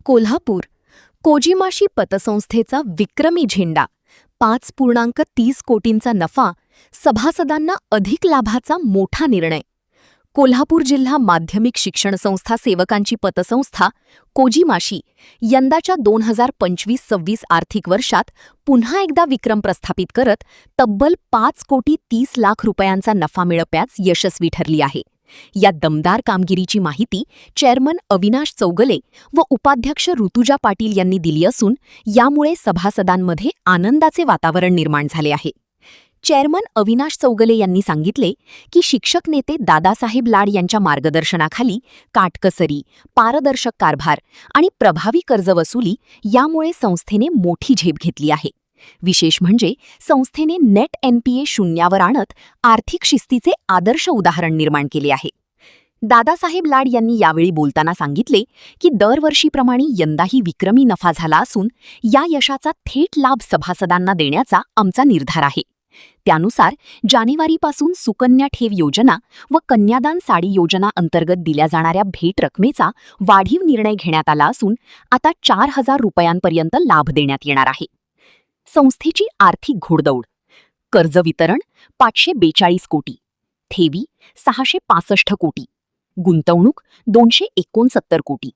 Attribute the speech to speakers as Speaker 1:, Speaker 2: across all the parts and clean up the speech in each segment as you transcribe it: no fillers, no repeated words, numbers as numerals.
Speaker 1: कोल्हापूर कोजिमाशी पतसंस्थेचा विक्रमी झेंडा 5.30 कोटींचा नफा सभासदांना अधिक लाभाचा मोठा निर्णय. कोल्हापूर जिल्हा माध्यमिक शिक्षण संस्था सेवकांची पतसंस्था कोजिमाशी यंदाच्या 2025-26 आर्थिक वर्षात पुन्हा एकदा विक्रम प्रस्थापित करत तब्बल 5,30,00,000 रुपयांचा नफा मिळवण्यास यशस्वी ठरली आहे. या दमदार कामगिरीची माहिती चेअरमन अविनाश चौगले व उपाध्यक्ष ऋतुजा पाटील यांनी दिली असून यामुळे सभासदांमध्ये आनंदाचे वातावरण निर्माण झाले आहे. चेअरमन अविनाश चौगले यांनी सांगितले की शिक्षक नेते दादासाहेब लाड यांच्या मार्गदर्शनाखाली काटकसरी, पारदर्शक कारभार आणि प्रभावी कर्जवसुली यामुळे संस्थेने मोठी झेप घेतली आहे. विशेष म्हणजे संस्थेने नेट NPA शून्यावर आणत आर्थिक शिस्तीचे आदर्श उदाहरण निर्माण केले आहे. दादासाहेब लाड यांनी यावेळी बोलताना सांगितले की दरवर्षीप्रमाणे यंदाही विक्रमी नफा झाला असून या यशाचा थेट लाभ सभासदांना देण्याचा आमचा निर्धार आहे. त्यानुसार जानेवारीपासून सुकन्या ठेव योजना व कन्यादान साडी योजना अंतर्गत दिल्या जाणाऱ्या भेट रकमेचा वाढीव निर्णय घेण्यात आला असून आता 4,000 रुपयांपर्यंत लाभ देण्यात येणार आहे. संस्थेची आर्थिक घोडदौड. कर्ज वितरण 542 कोटी, ठेवी 665 कोटी, गुंतवणूक 269 कोटी,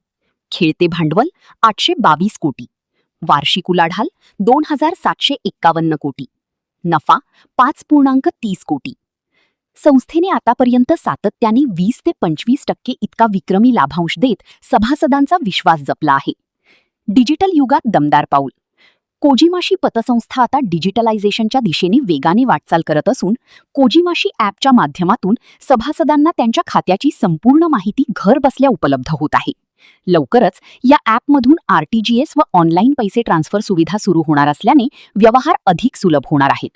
Speaker 1: खेळते भांडवल 822 कोटी, वार्षिक उलाढाल 2,751 कोटी, नफा 5.30 कोटी. संस्थेने आतापर्यंत सातत्याने 20 ते 25% इतका विक्रमी लाभांश देत सभासदांचा विश्वास जपला आहे. डिजिटल युगात दमदार पाऊल. कोजिमाशी पतसंस्था आता डिजिटलायझेशनच्या दिशेने वेगाने वाटचाल करत असून कोजिमाशी ॲपच्या माध्यमातून सभासदांना त्यांच्या खात्याची संपूर्ण माहिती घरबसल्या उपलब्ध होत आहे. लवकरच या ॲपमधून RTGS व ऑनलाईन पैसे ट्रान्सफर सुविधा सुरू होणार असल्याने व्यवहार अधिक सुलभ होणार आहेत.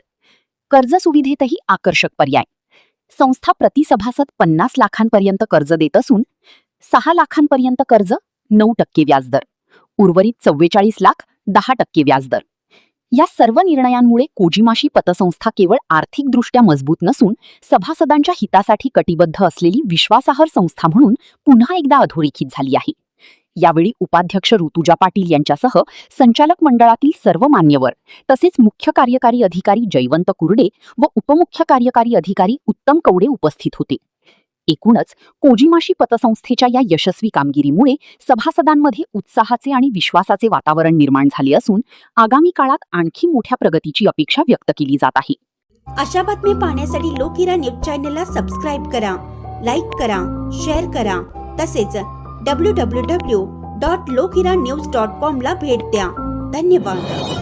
Speaker 1: कर्ज सुविधेतही आकर्षक पर्याय. संस्था प्रति सभासद 50 लाखांपर्यंत कर्ज देत असून 6 लाखांपर्यंत कर्ज 9% व्याजदर, उर्वरित 44 लाख 10% व्याजदर. या सर्व निर्णयांमुळे कोजिमाशी पतसंस्था केवळ आर्थिकदृष्ट्या मजबूत नसून सभासदांच्या हितासाठी कटिबद्ध असलेली विश्वासार्ह संस्था म्हणून पुन्हा एकदा अधोरेखित झाली आहे. यावेळी उपाध्यक्ष ऋतुजा पाटील यांच्यासह संचालक मंडळातील सर्व मान्यवर तसेच मुख्य कार्यकारी अधिकारी जयवंत कुर्डे व उपमुख्य कार्यकारी अधिकारी उत्तम कवडे उपस्थित होते. एकूणच कोजिमाशी पतसंस्थेच्या या यशस्वी कामगिरीमुळे सभासदांमध्ये उत्साहाचे आणि विश्वासाचे वातावरण निर्माण झाले असून आगामी काळात आणखी मोठ्या प्रगतीची अपेक्षा व्यक्त केली जात आहे.
Speaker 2: अशा बातमी पाहण्यासाठी लोकहिरा न्यूज चॅनलला सबस्क्राईब करा, लाईक करा, शेअर करा. तसेच www.lokiranews.com ला भेट द्या. धन्यवाद.